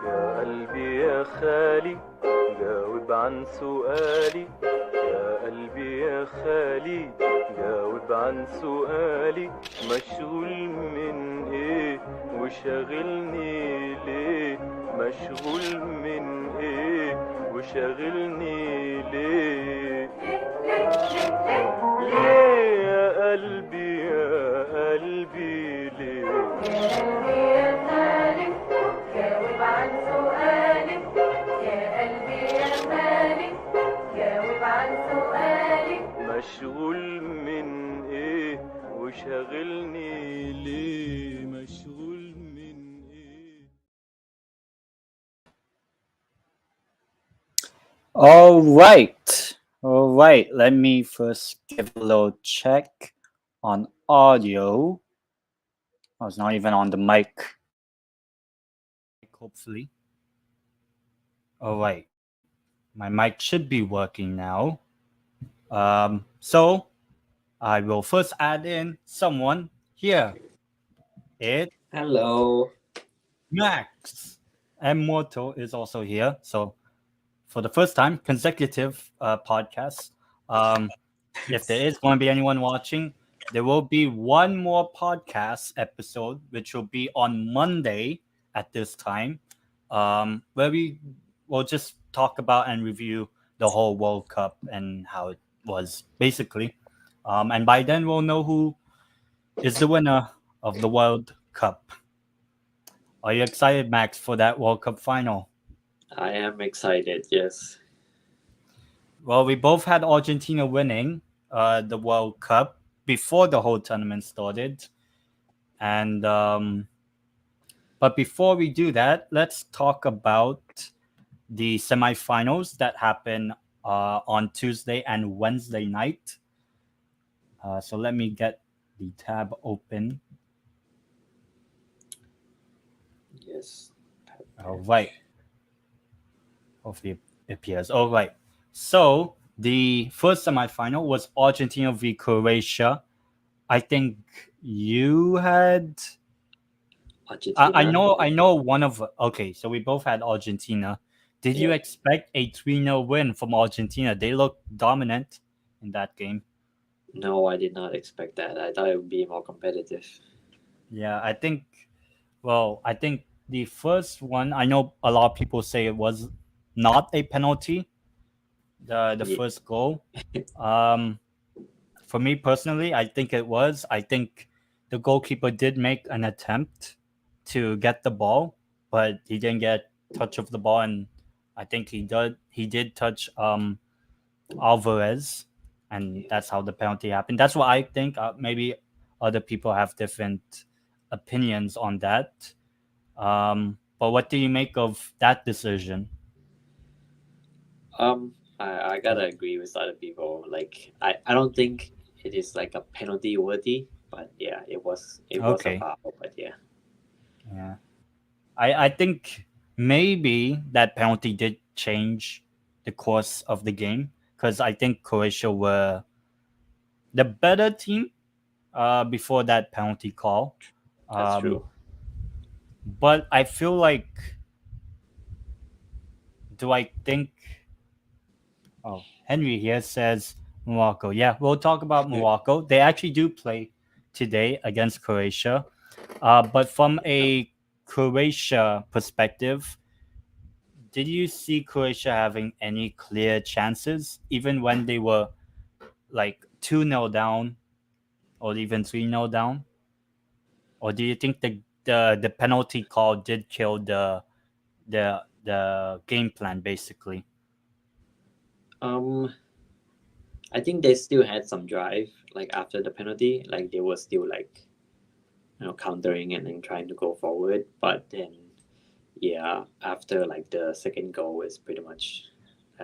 يا قلبي يا خالي جاوب عن سؤالي، يا قلبي يا خالي جاوب عن سؤالي، مشغول من ايه وشاغلني ليه، مشغول من ايه وشاغلني ليه، ليه يا قلبي يا قلبي ليه، يا خالي جاوب عن سؤالي، يا قلبي يا خالي جاوب عن سؤالي، مشغول من ايه وشاغلني ليه، مشغول من ايه. All right. Let me first give a little check on audio. I was not even on the mic. Hopefully. All right. My mic should be working now. So I will first add in someone here. It's Hello. Max. MMortal is also here. So for the first time, consecutive podcast. If there is going to be anyone watching, there will be one more podcast episode, which will be on Monday at this time, where we will just talk about and review the whole World Cup and how it was, basically. And by then, we'll know who is the winner of the World Cup. Are you excited, Max, for that World Cup final? I am excited, yes. Well, we both had Argentina winning the World Cup before the whole tournament started. And but before we do that, let's talk about the semifinals that happened on Tuesday and Wednesday night. So let me get the tab open. Yes. All right. Hopefully it appears. All right. So the first semifinal was Argentina v Croatia. I think you had. Argentina. I know one of. Okay, so we both had Argentina. Did you Yeah. expect a 3-0 win from Argentina? They looked dominant in that game. No, I did not expect that. I thought it would be more competitive. Yeah, I think. Well, I think the first one. I know a lot of people say it was not a penalty. The Yeah. first goal. For me personally, I think it was. I think the goalkeeper did make an attempt to get the ball, but he didn't get touch of the ball, and I think he did touch Alvarez, and that's how the penalty happened. That's what I think. Maybe other people have different opinions on that. But what do you make of that decision? I gotta agree with other people. Like I don't think it is like a penalty worthy, but yeah, it was Okay. a foul, but yeah. Yeah. I think maybe that penalty did change the course of the game because I think Croatia were the better team before that penalty call. That's true. But I feel like, do I think? Oh, Henry here says Morocco. Yeah, we'll talk about Morocco. They actually do play today against Croatia. But from a Croatia perspective, did you see Croatia having any clear chances, even when they were like 2-0 down or even 3-0 down? Or do you think the penalty call did kill the game plan basically? I think they still had some drive, like after the penalty, like they were still like, countering and then trying to go forward. But then, yeah, after like the second goal is pretty much.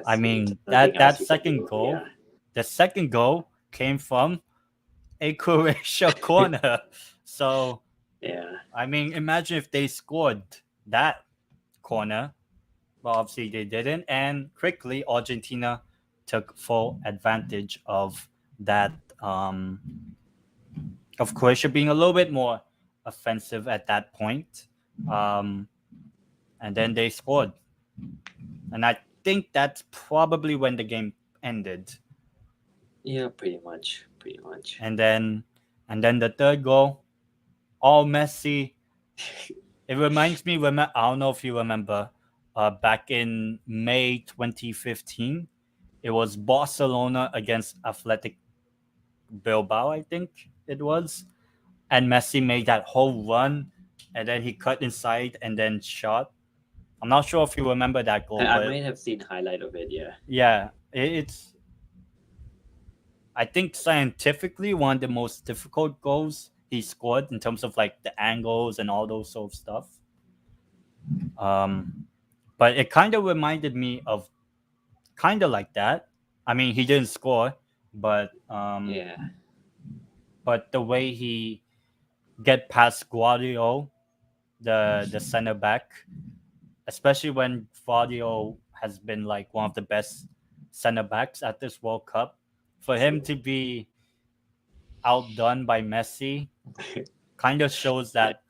I mean nothing else that you can second do. goal, Yeah. the second goal came from a Croatia corner. So Yeah. I mean, imagine if they scored that corner. Well, obviously they didn't, and quickly Argentina took full advantage of that. Of Croatia being a little bit more offensive at that point. And then they scored. And I think that's probably when the game ended. Yeah, pretty much. And then the third goal, all Messi. It reminds me, I don't know if you remember, back in May 2015, it was Barcelona against Athletic Bilbao, I think it was. And Messi made that whole run, and then he cut inside and then shot. I'm not sure if you remember that goal, I but might have seen highlight of it. Yeah. yeah, it's, I think, scientifically one of the most difficult goals he scored in terms of like the angles and all those sort of stuff. But it kind of reminded me of kind of like that. I mean, he didn't score, but Yeah. but the way he get past Guardiola, the center back, especially when Guardiola has been like one of the best center backs at this World Cup, for him to be outdone by Messi kind of shows that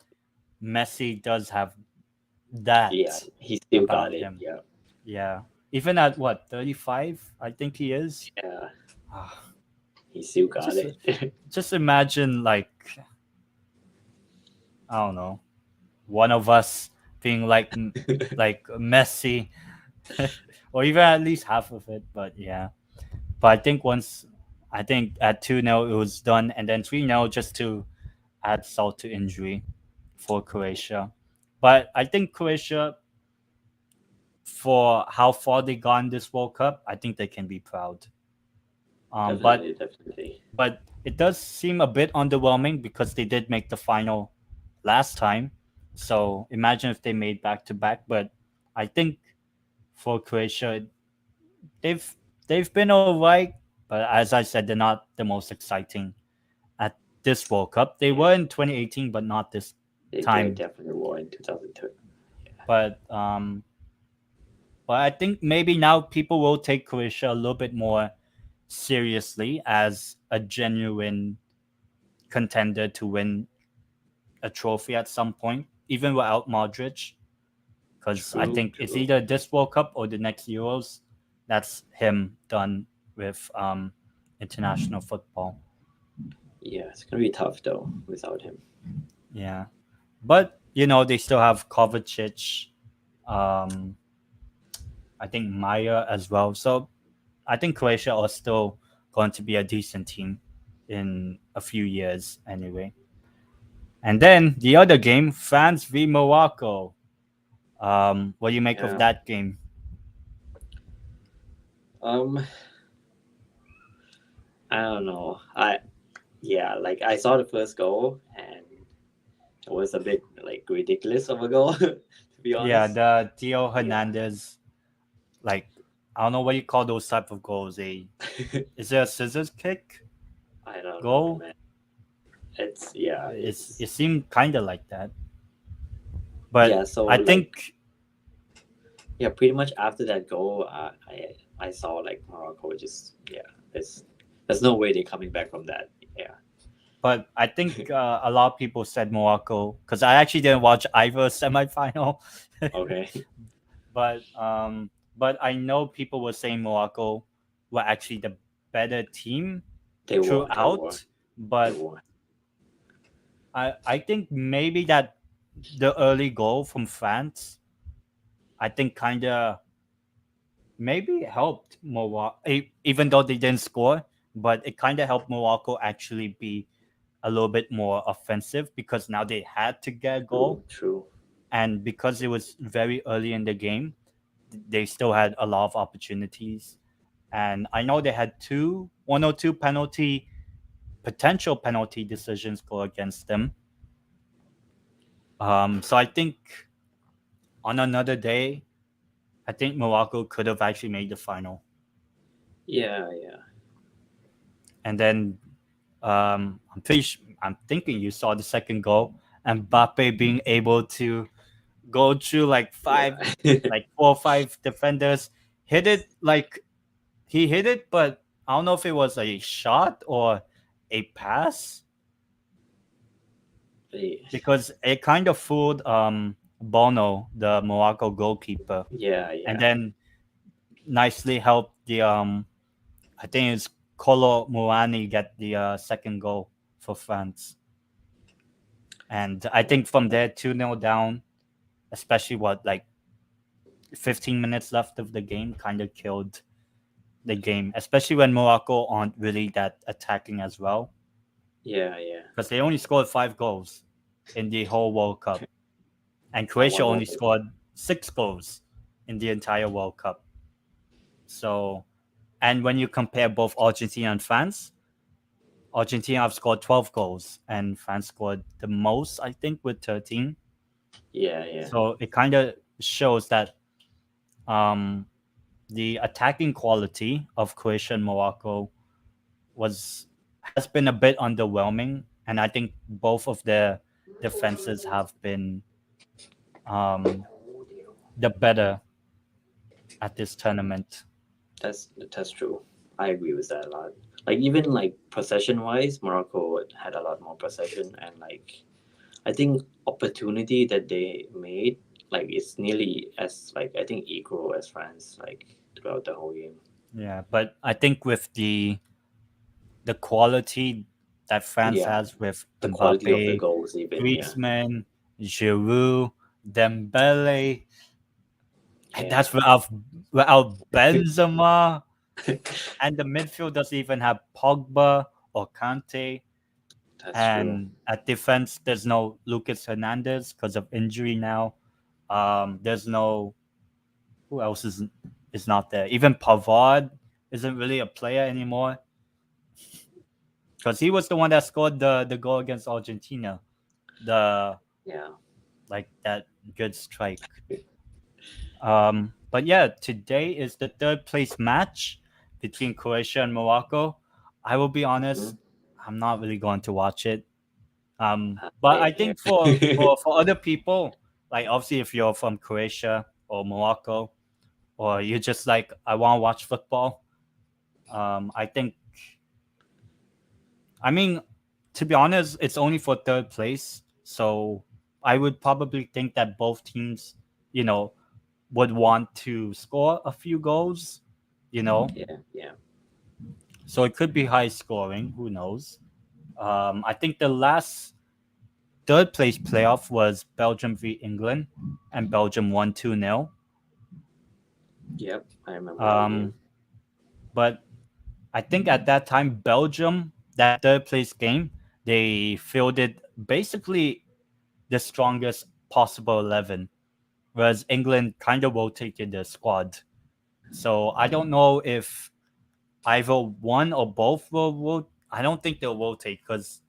Messi does have that Yeah, he still about got it. him. Yeah. Yeah. Even at what, 35, I think he is. Yeah, Ah, he still got Just- it. just imagine, like, I don't know, one of us being like Messi, or even at least half of it. But yeah, but I think at 2-0 it was done, and then 3-0 just to add salt to injury for Croatia. But I think Croatia, for how far they got in this World Cup, I think they can be proud. Definitely. But it does seem a bit underwhelming because they did make the final last time. So imagine if they made back to back. But I think for Croatia, they've been alright. But as I said, they're not the most exciting at this World Cup. They were in 2018, but not this They time. definitely were in 2002. But I think maybe now people will take Croatia a little bit more seriously as a genuine contender to win a trophy at some point, even without Modric. Because I think it's True. either this World Cup or the next Euros. That's him done with international football. Yeah, it's gonna be tough though without him. Yeah, but they still have Kovacic, I think Maya as well. So I think Croatia are still going to be a decent team in a few years anyway. And then the other game, France v Morocco. What do you make Yeah. of that game? I don't know. Like I saw the first goal and it was a bit like ridiculous of a goal, to be honest. Yeah, the Theo Hernandez, like, I don't know what you call those type of goals. Is there a scissors kick I don't goal? know, man. It seemed kind of like that. But yeah, so I like, think pretty much after that goal, I saw like Morocco just there's no way they're coming back from that. Yeah. But I think a lot of people said Morocco because I actually didn't watch either semifinal. Okay. But I know people were saying Morocco were actually the better team They were. throughout. But They were. I think maybe that the early goal from France, I think kind of maybe helped Morocco, even though they didn't score. But it kind of helped Morocco actually be a little bit more offensive because now they had to get a goal. True. And because it was very early in the game, they still had a lot of opportunities. And I know they had one or two potential penalty decisions go against them. So I think on another day, I think Morocco could have actually made the final. Yeah. And then I'm thinking you saw the second goal, and Mbappe being able to go through like like 4 or 5 defenders, hit it like he hit it, but I don't know if it was a shot or a pass. because it kind of fooled Bono, the Morocco goalkeeper, yeah, and yeah, then nicely helped the I think it's Kolo Muani get the second goal for France. And I think from there 2-0 down, especially what like 15 minutes left of the game kind of killed the game, especially when Morocco aren't really that attacking as well, yeah. because they only scored 5 goals in the whole World Cup, and I Croatia wonder. only scored 6 goals in the entire World Cup. So, and when you compare both Argentina and France, Argentina have scored 12 goals, and France scored the most, I think, with 13. Yeah, yeah, So it kind of shows that um, the attacking quality of Croatia and Morocco has been a bit underwhelming, and I think both of their defenses have been um, the better at this tournament. that's true. I agree with that a lot. Like even like possession wise, Morocco had a lot more possession, and like I think opportunity that they made like it's nearly as like I think equal as France like throughout the whole game. Yeah, but I think with the quality that France Yeah, has with the quality of the Mbappe, goals even. Yeah, Griezmann, Giroud, Dembele, and yeah, that's without Benzema, and the midfield doesn't even have Pogba or Kante. that's true. And at defense, there's no Lucas Hernandez because of injury now. There's no who else is not there. Even Pavard isn't really a player anymore because he was the one that scored the goal against Argentina. The Yeah, like that good strike. But yeah, today is the third place match between Croatia and Morocco. I will be honest, mhm. I'm not really going to watch it. But I Same here. think for other people, like obviously if you're from Croatia or Morocco, or you're just like I want to watch football, I think. I mean, to be honest, it's only for third place, so I would probably think that both teams, you know, would want to score a few goals, you know, Yeah, yeah, so it could be high scoring. Who knows? I think the last third place playoff was Belgium v England, and Belgium won 2-0. yep. I remember that game. Um, but I think at that time, Belgium, that third place game, they fielded basically the strongest possible 11, whereas England kind of rotated the squad. So I don't know if either one or both will I don't think they'll rotate because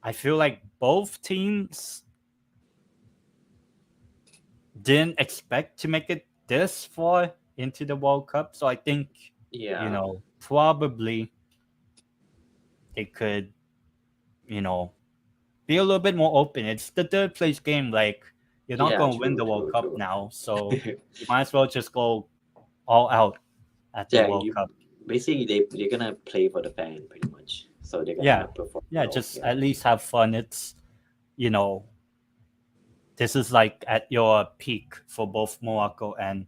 I feel like both teams didn't expect to make it this far into the World Cup. So I think, Yeah, probably they could, you know, be a little bit more open. It's the third place game. Like, you're not yeah. going to win True, the World true, Cup true. now. So you might as well just go all out at the Yeah, World you Cup. basically they're gonna play for the fan pretty much. So they're Yeah. gonna perform Yeah. well. Just Yeah, at least have fun. It's, you know, this is like at your peak for both Morocco and,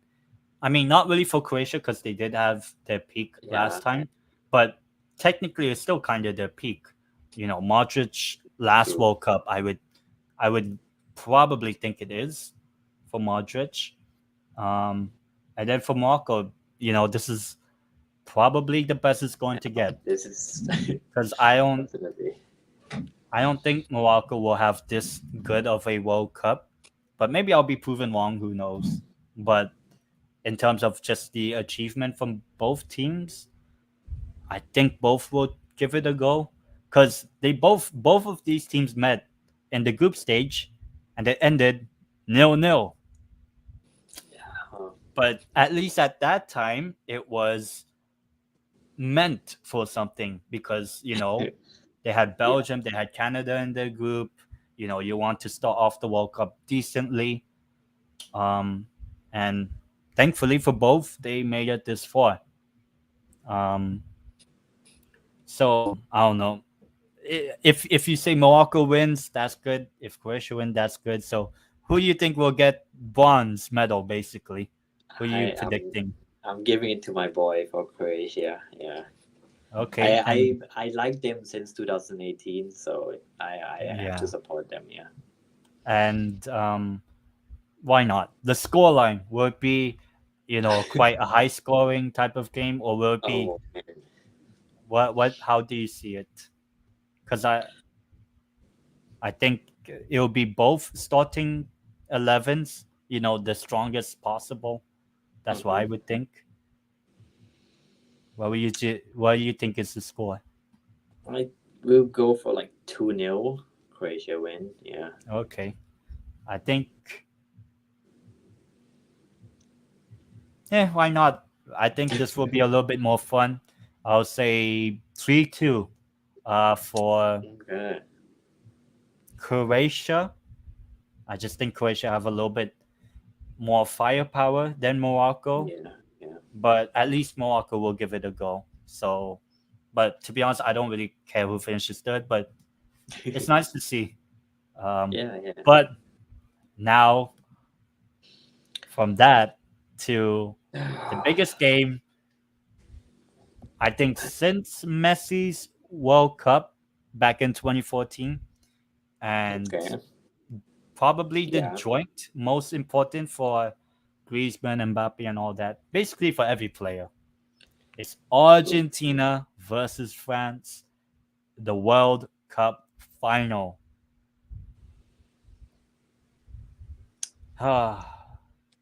I mean, not really for Croatia because they did have their peak yeah, last time, but technically it's still kind of their peak. Modric last true. World Cup, I would probably think it is for Modric. And then for Morocco, this is probably the best it's going to get This is because I don't definitely. I don't think Morocco will have this good of a World Cup, but maybe I'll be proven wrong. Who knows? But in terms of just the achievement from both teams, I think both will give it a go because they both of these teams met in the group stage and it ended 0-0. Uh, But at least at that time, it was meant for something because they had yeah, Belgium, they had Canada in their group. You want to start off the World Cup decently, and thankfully for both, they made it this far. Um, so I don't know. if you say Morocco wins, that's good. If Croatia wins, that's good. So who do you think will get bronze medal? Basically, who are you I predicting? I'm giving it to my boy for Croatia. Yeah, Okay, and I like them since 2018, so I have to yeah, support them. Yeah. and why not? The scoreline will it be, quite a high scoring type of game, or will it be Oh man. what? How do you see it? Because I think it'll be both starting 11s, the strongest possible. That's what I Mhm. would think. What do you think is the score? I will go for like 2-0 Croatia win. Yeah. Okay. I think, why not? I think this will be a little bit more fun. I'll say 3-2 for Okay. Croatia. I just think Croatia have a little bit more firepower than Morocco, Yeah. Yeah. but at least Morocco will give it a go. So, but to be honest, I don't really care who finishes third, but it's nice to see. Yeah. Yeah. But now from that to the biggest game, I think since Messi's World Cup back in 2014, and Okay. probably the Yeah. joint most important for Griezmann, Mbappe, and all that. Basically for every player. It's Argentina versus France, the World Cup final. I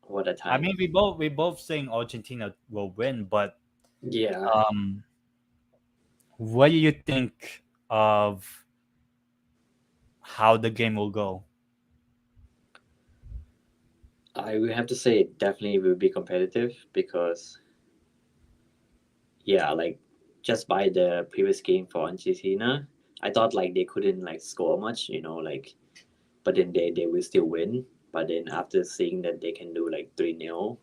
What a mean, time. we both saying Argentina will win, but Yeah. um, what do you think of how the game will go? I will have to say it definitely will be competitive because yeah, like just by the previous game for Argentina, I thought like they couldn't like score much, like but then they will still win. But then after seeing that they can do like 3-0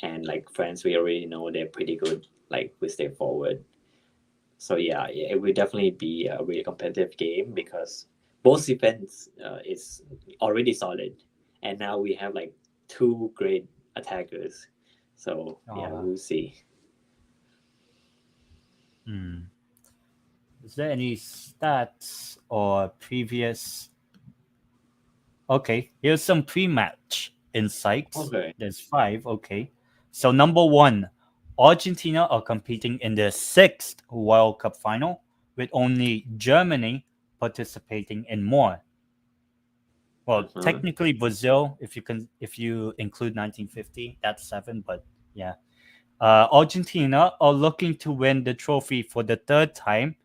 and like France we already know they're pretty good like with their forward. So yeah, it will definitely be a really competitive game because both defense is already solid, and now we have like two great attackers. So yeah, Uh, we'll see. hmm. Is there any stats or previous? Okay, here's some pre-match insights. Okay. There's five. Okay, so number one, Argentina are competing in the sixth World Cup final, with only Germany participating in more. Well, Uh-huh. technically Brazil, if you include 1950, that's seven. But yeah, Argentina are looking to win the trophy for the third time.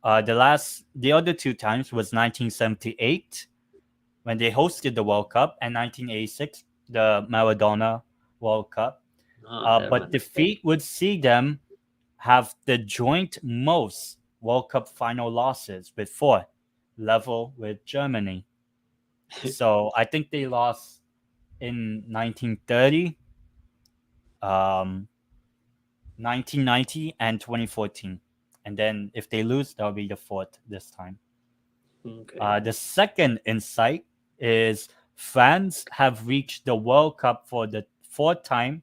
The other two times was 1978 when they hosted the World Cup, and 1986 the Maradona World Cup. That But one. Okay. defeat would see them have the joint most World Cup final losses with four, level with Germany. So I think they lost in 1930, um, 1990, and 2014. And then if they lose, that'll be the fourth this time. Okay. The second insight is France have reached the World Cup for the fourth time,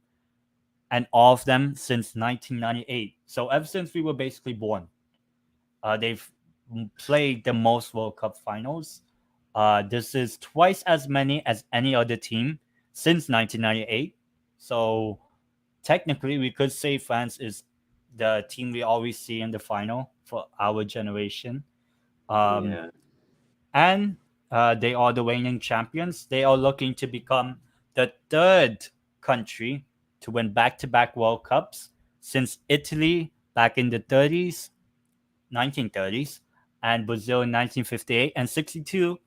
and all of them since 1998. So ever since we were basically born, they've played the most World Cup finals. This is twice as many as any other team since 1998. So technically, we could say France is the team we always see in the final for our generation. Um, Yeah. and they are the reigning champions. They are looking to become the third country to win back-to-back World Cups since Italy back in the 30s, 1930s, and Brazil in 1958 and 62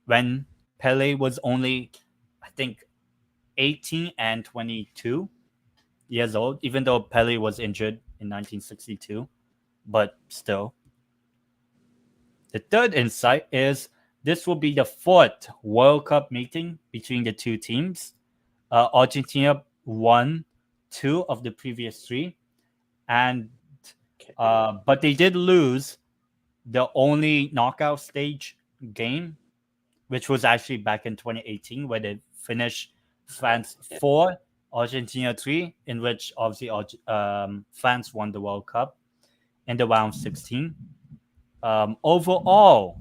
when Pele was only, I think, 18 and 22 years old, even though Pele was injured in 1962, but still. The third insight is this will be the fourth World Cup meeting between the two teams. Argentina won two of the previous three, and Okay. but they did lose the only knockout stage game, which was actually back in 2018, where they finished France 4, Argentina 3, in which obviously France won the World Cup in the round 16. Overall,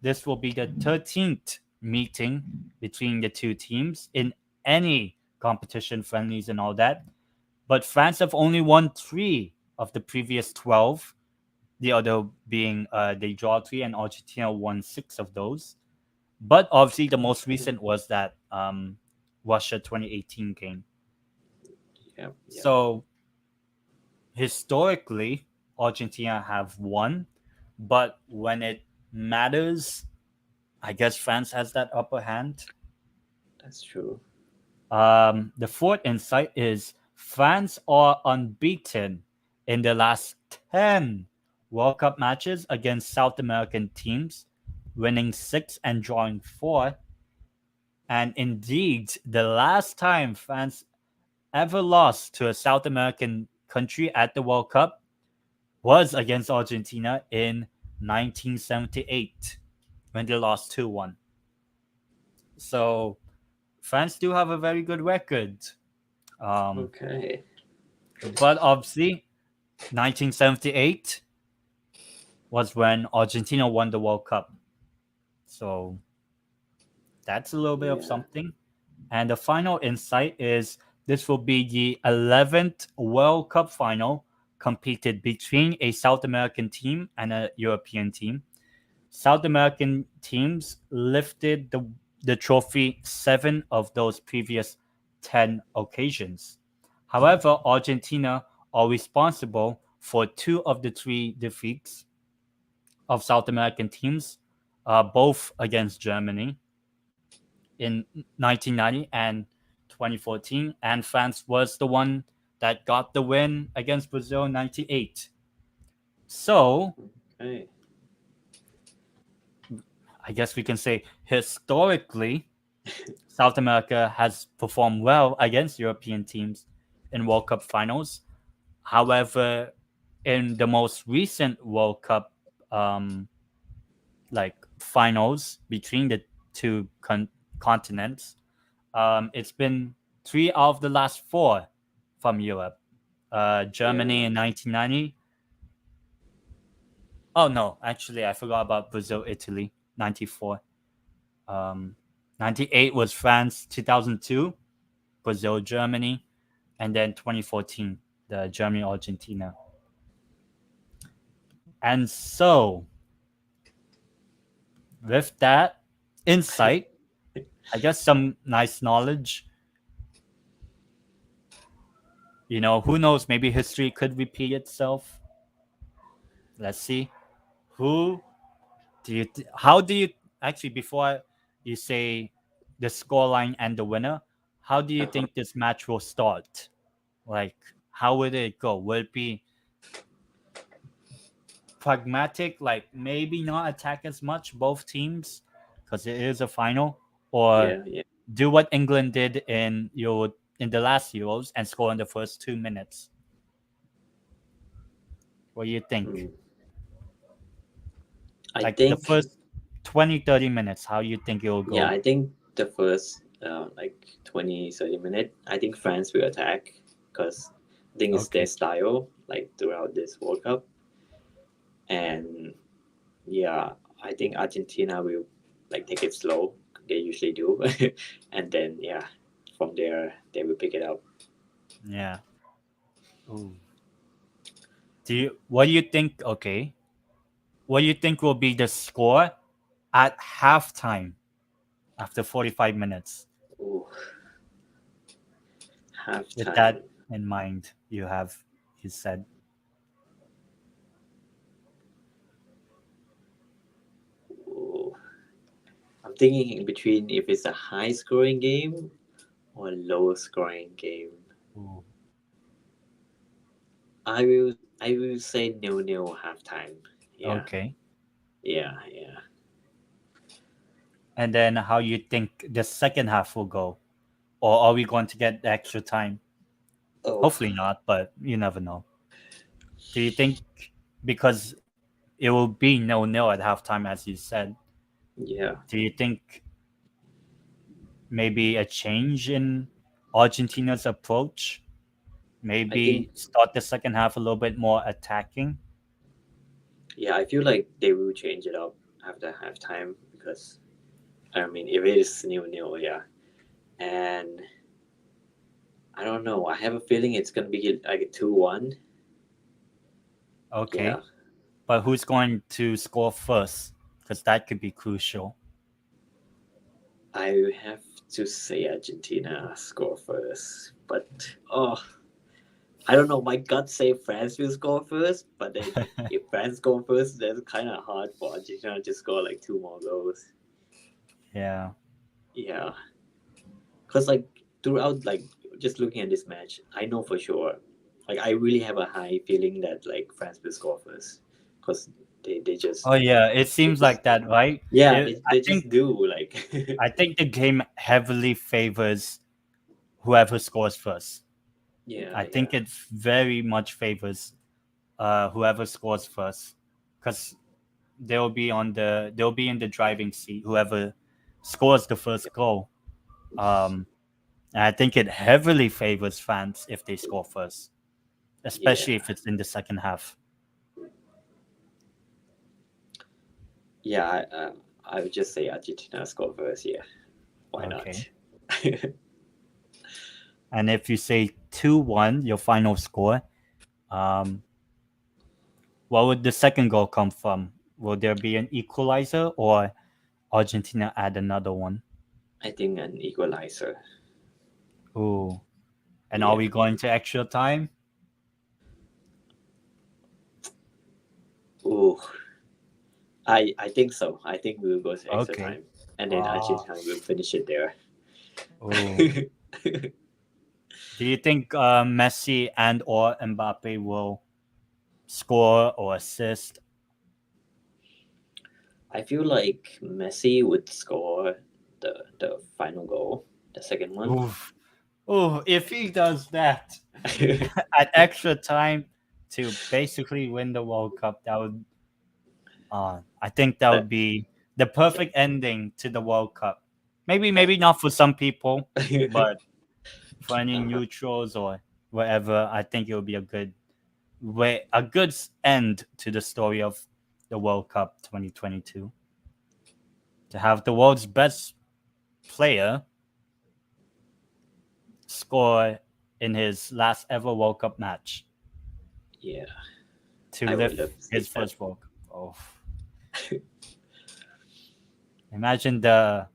this will be the 13th meeting between the two teams in any competition, friendlies, and all that. But France have only won 3 of the previous 12. The other being they draw 3, and Argentina won 6 of those. But obviously, the most recent was that Russia 2018 game. Yeah. So historically, Argentina have won, but when it matters, I guess France has that upper hand. That's true. The fourth insight is France are unbeaten in the last 10 World Cup matches against South American teams, winning 6 and drawing 4. And indeed, the last time France ever lost to a South American country at the World Cup was against Argentina in 1978 when they lost 2-1. So France do have a very good record. Okay. But obviously, 1978 was when Argentina won the World Cup. So that's a little bit of something. And the final insight is this will be the 11th World Cup final competed between a South American team and a European team. South American teams lifted the trophy 7 of those previous 10 occasions. However, Argentina are responsible for 2 of the 3 defeats of South American teams, both against Germany in 1990 and 2014, and France was the one that got the win against Brazil in 98. So, Okay. I guess we can say historically, South America has performed well against European teams in World Cup finals. However, in the most recent World Cup finals between the two continents, it's been 3 out of the last 4 from Europe. Germany in 1990. Oh no, actually I forgot about Brazil, Italy, 94. 98 was France, 2002, Brazil, Germany, and then 2014, the Germany, Argentina. And so, with that insight, I guess some nice knowledge. You know, who knows? Maybe history could repeat itself. Let's see. Who do you? How do you actually? Before you say the scoreline and the winner, how do you think this match will start? Like, how would it go? Will it be pragmatic, like maybe not attack as much both teams because it is a final, or do what England did in the last Euros and score in the first 2 minutes? What do you think? I think the first 20-30 minutes, how you think it will go? Yeah, I think the first 20-30 minutes, I think France will attack because I think it's their style like throughout this World Cup. And yeah, I think Argentina will like take it slow. They usually do. And then from there they will pick it up. Yeah. Ooh. What do you think? Okay. What do you think will be the score at halftime after 45 minutes? Ooh. Halftime. With that in mind, you said. Ooh. I'm thinking in between if it's a high scoring game or a low scoring game. Ooh. I will say 0-0 halftime. Yeah. Okay. Yeah. And then how you think the second half will go? Or are we going to get the extra time? Oh. Hopefully not, but you never know. Do you think because it will be 0-0 at halftime, as you said. Yeah, Do you think maybe a change in Argentina's approach? I think Maybe start the second half a little bit more attacking? I feel like they will change it up after halftime because I mean if it is 0-0, yeah, and I don't know. I have a feeling it's gonna be like a 2-1. Yeah, Okay. But who's going to score first? Because that could be crucial. I have to say Argentina score first, but oh, I don't know. My gut say France will score first, but then if France score first, that's kind of hard for Argentina to score like two more goals. Yeah. Yeah, because like throughout like just looking at this match, I know for sure. Like I really have a high feeling that like France will score first because they just Oh yeah, it they seems just like that, right? yeah It, I they think just do like I think the game heavily favors whoever scores first. yeah I think it very much favors whoever scores first, because they'll be in the driving seat. Whoever scores the first goal. And I think it heavily favors fans if they score first, yeah especially if it's in the second half. yeah. I would just say Argentina score first. Yeah, why not? Okay. And if you say 2-1, your final score, um, what would the second goal come from? Will there be an equalizer or Argentina add another one? I think an equalizer. Ooh. And are Yeah. we going to extra time? Ooh, I think so. I think we'll go to extra Okay. time, and then Ah. Argentina will finish it there. Ooh. Do you think Messi and or Mbappe will score or assist? I feel like Messi would score the final goal, the second one. Oof. Oh, if he does that at extra time to basically win the World Cup, that would I think that would But be the perfect ending to the World Cup. Maybe not for some people, but for any uh-huh. neutrals or whatever, I think it would be a good end to the story of the World Cup 2022. To have the world's best player score in his last ever World Cup match Yeah, to I would lift love to see his that. first World Cup. Oh, imagine the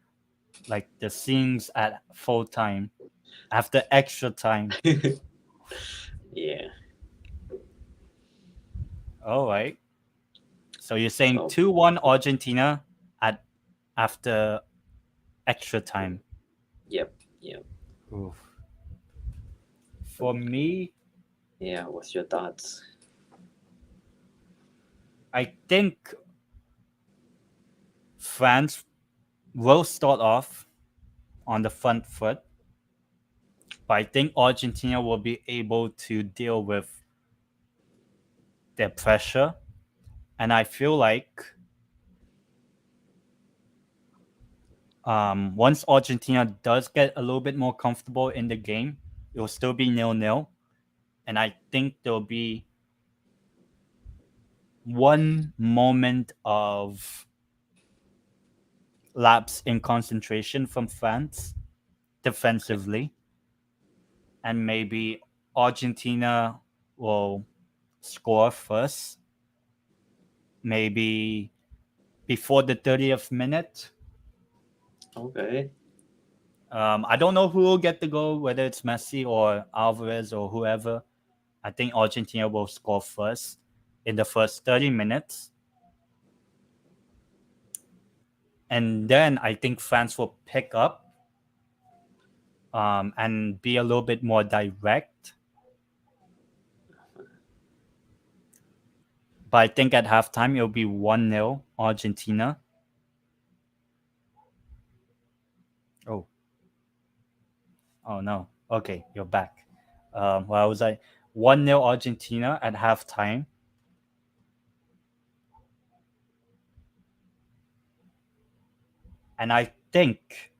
scenes at full time after extra time. Yeah. All right. So you're saying So 2-1 Argentina at after extra time. yep, yep. Oof. For me, Yeah. What's your thoughts? I think France will start off on the front foot, but I think Argentina will be able to deal with their pressure. And I feel like once Argentina does get a little bit more comfortable in the game, it will still be 0-0. And I think there'll be one moment of lapse in concentration from France defensively, and maybe Argentina will score first, maybe before the 30th minute. Okay. I don't know who will get the goal, whether it's Messi or Alvarez or whoever. I think Argentina will score first in the first 30 minutes. And then I think France will pick up and be a little bit more direct. But I think at halftime it'll be 1-0 Argentina. Oh, oh no. Okay, you're back. Well, I was like 1-0 Argentina at halftime. And I think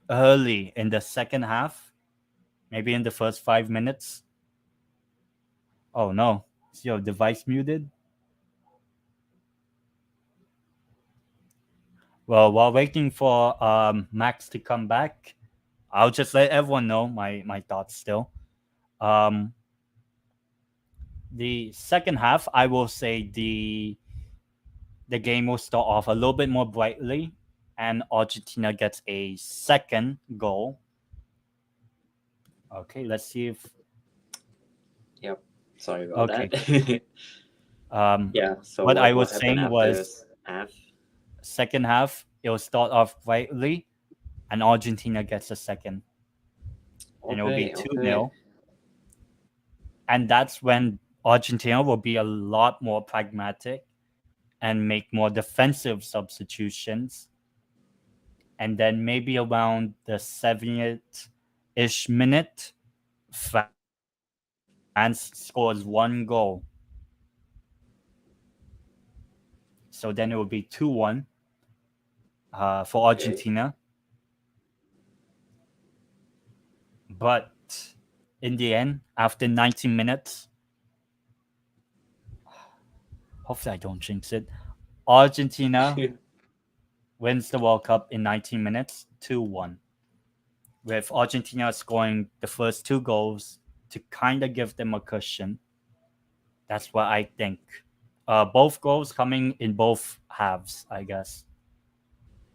early in the second half, maybe in the first 5 minutes. Oh no, is your device muted? Well, while waiting for Max to come back, I'll just let everyone know my thoughts still. Um, the second half, I will say the game will start off a little bit more brightly, and Argentina gets a second goal. Okay, let's see if Yep. Sorry about okay. that. Yeah. So what I what was happened saying after was half? second half it will start off brightly, and Argentina gets a second, and it will be Okay. 2-0. And that's when Argentina will be a lot more pragmatic and make more defensive substitutions. And then maybe around the 70th-ish minute, France scores one goal. So then it will be 2-1 for Argentina. But in the end, after 90 minutes, hopefully I don't jinx it, Argentina wins the World Cup in 19 minutes, 2-1. With Argentina scoring the first two goals to kind of give them a cushion. That's what I think. Both goals coming in both halves, I guess.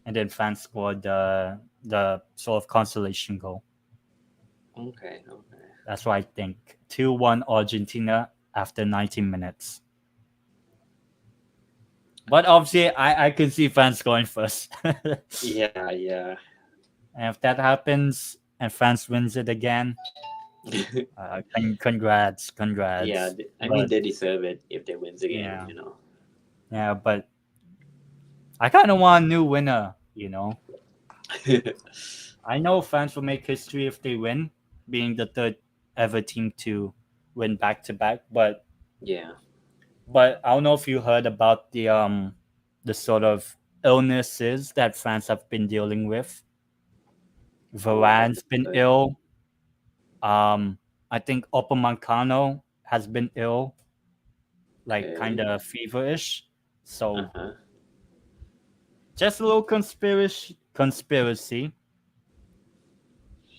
And then France scored the sort of consolation goal. Okay. That's what I think. 2-1 Argentina after 19 minutes. But obviously, I can see France going first. Yeah. And if that happens and France wins it again, congrats. Yeah. I mean, they deserve it if they wins again. Yeah. Yeah, but I kind of want a new winner, I know France will make history if they win, being the third ever team to win back to back. But Yeah. I don't know if you heard about the sort of illnesses that France have been dealing with. Varane's been ill. I think Upamecano has been ill, like kind of feverish. So just a little conspiracy.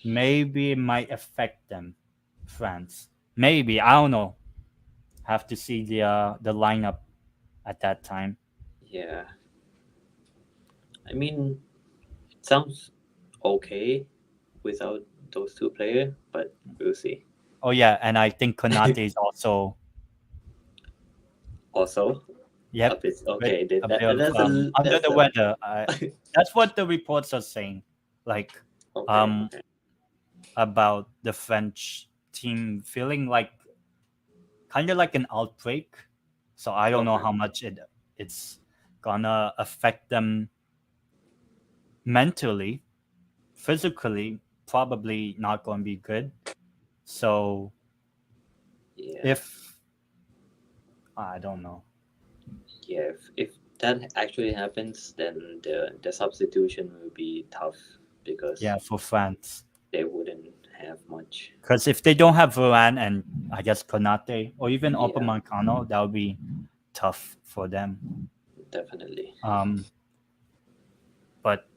Maybe it might affect them, France. Maybe, I don't know. Have to see the lineup at that time. Yeah. I mean, it sounds okay without those two players, but we'll see. Oh yeah, and I think Konate is also. Also, Yep. okay. That's under the weather. That's what the reports are saying. Like, about the French team feeling like kind of like an outbreak. So I don't know how much it's gonna affect them mentally. Physically, probably not gonna be good. So if I don't know. Yeah, if that actually happens, then the substitution will be tough because for France they wouldn't have much. Because if they don't have Varane and I guess Konate or even Upamecano, that would be tough for them. Definitely. But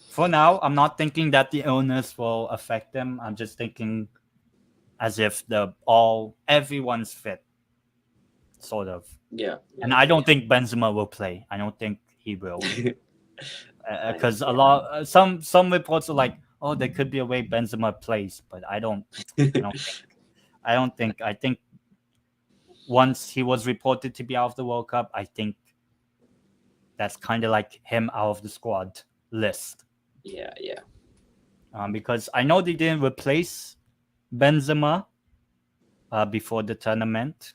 for now, I'm not thinking that the illness will affect them. I'm just thinking as if everyone's fit, sort of. Yeah. And I don't think Benzema will play. I don't think he will, because some reports are like, oh, there could be a way Benzema plays, but I don't think. I think once he was reported to be out of the World Cup, I think that's kind of like him out of the squad list. Yeah. Because I know they didn't replace Benzema before the tournament,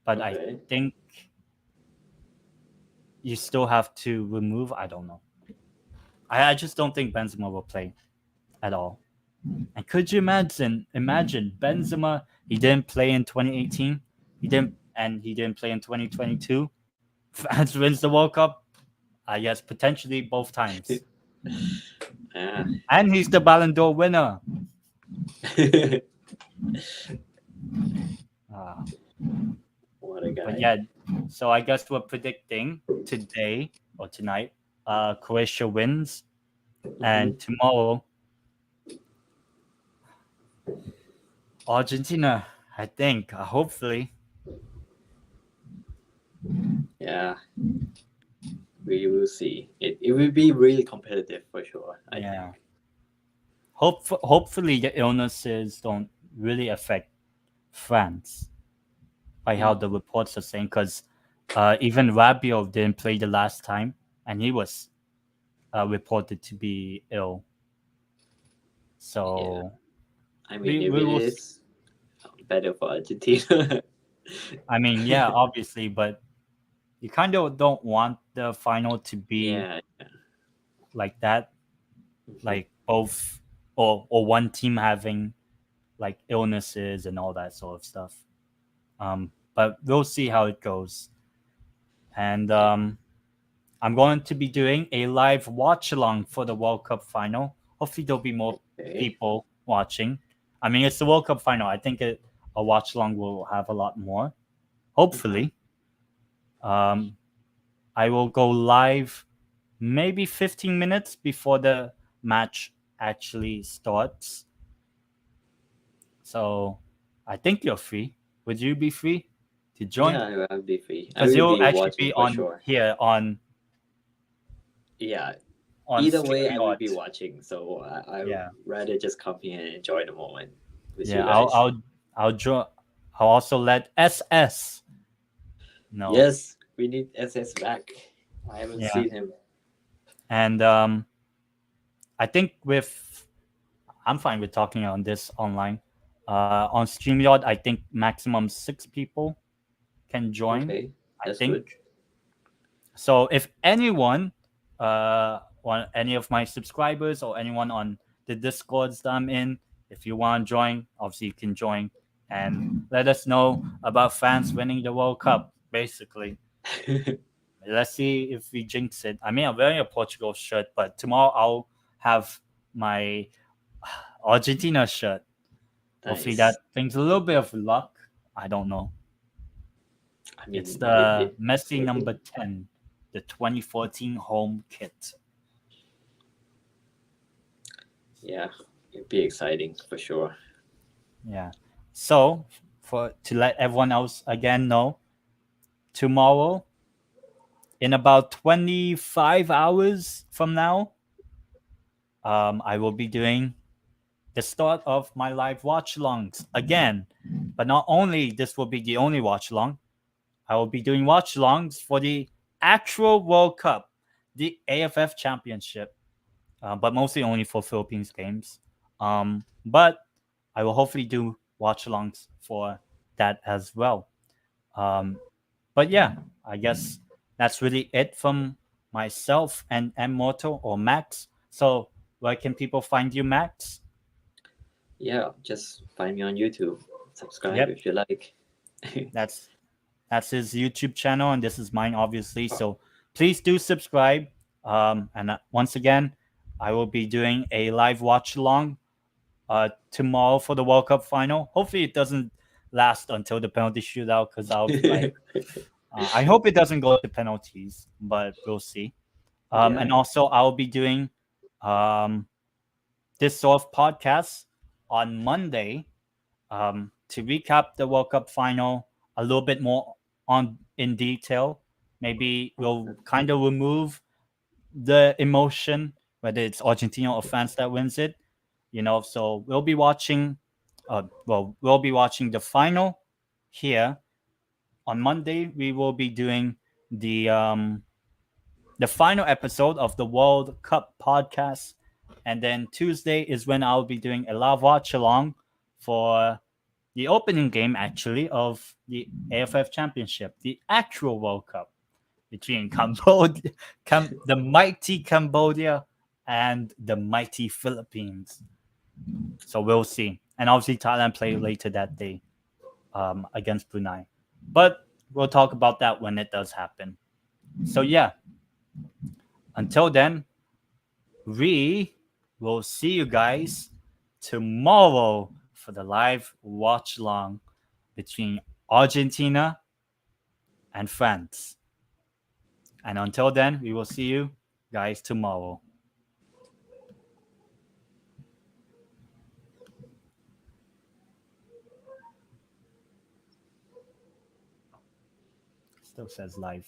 but I think you still have to remove. I don't know. I just don't think Benzema will play at all. And could you imagine Benzema? He didn't play in 2018. He didn't play in 2022. France wins the World Cup. I guess potentially both times. Yeah. And he's the Ballon d'Or winner. Uh, What a guy. but yeah, so I guess we're predicting today or tonight, Croatia wins, and tomorrow, Argentina. I think, hopefully. Yeah. We will see. It will be really competitive for sure. I Yeah. think. Hopefully the illnesses don't really affect France by how the reports are saying, because even Rabiot didn't play the last time, and he was reported to be ill. So I mean, if we it will. is better for Argentina. I mean, yeah, obviously, but you kind of don't want the final to be yeah. like that, like both or one team having like illnesses and all that sort of stuff. But we'll see how it goes. And I'm going to be doing a live watch along for the World Cup final. Hopefully, there'll be more Okay. people watching. I mean, it's the World Cup final. I think a watch along will have a lot more. Hopefully, I will go live maybe 15 minutes before the match actually starts. So I think you're free. Would you be free to join? Yeah, I'll be free. I Because will you'll be actually watching be for on sure. here on Yeah. on Either way, I will be StreamYard. watching. So I would Yeah. rather just come here and enjoy the moment with Yeah, you guys. I'll draw. I'll also let SS know. Yes, we need SS back. I haven't Yeah. seen him. And I think I'm fine with talking on this online. On StreamYard, I think maximum 6 people can join. Okay, I that's think good. so. If anyone, any of my subscribers or anyone on the Discords that I'm in, if you want to join, obviously you can join and let us know about France winning the World Cup. Basically, let's see if we jinx it. I mean, I'm wearing a Portugal shirt, but tomorrow I'll have my Argentina shirt. Hopefully Nice. that brings a little bit of luck. I don't know. I mean, It's the Messi number 10, the 2014 home kit. yeah, it'd be exciting for sure. Yeah. So, to let everyone else again know, tomorrow, in about 25 hours from now, I will be doing the start of my live watch alongs again. But not only this will be the only watch along, I will be doing watch alongs for the actual World Cup, the AFF Championship, but mostly only for Philippines games. But I will hopefully do watch alongs for that as well. But yeah, I guess that's really it from myself and MMortal or Max. So where can people find you, Max? Yeah, just find me on YouTube. Subscribe Yep. if you like. That's his YouTube channel, and this is mine, obviously. So please do subscribe. And once again, I will be doing a live watch along tomorrow for the World Cup final. Hopefully, it doesn't last until the penalty shootout, because I'll be like, I hope it doesn't go to penalties, but we'll see. And also, I'll be doing this sort of podcast on Monday to recap the World Cup final a little bit more in detail. Maybe we'll kind of remove the emotion, whether it's Argentina or France that wins it. So we'll be watching. We'll be watching the final here on Monday. We will be doing the final episode of the World Cup podcast, and then Tuesday is when I'll be doing a live watch along for the opening game, actually, of the AFF Championship, the actual World Cup between Cambodia, the mighty Cambodia, and the mighty Philippines. So we'll see. And obviously, Thailand play later that day against Brunei. But we'll talk about that when it does happen. So yeah, Until then, we will see you guys tomorrow for the live watch long between Argentina and France. And until then, we will see you guys tomorrow. Still says live.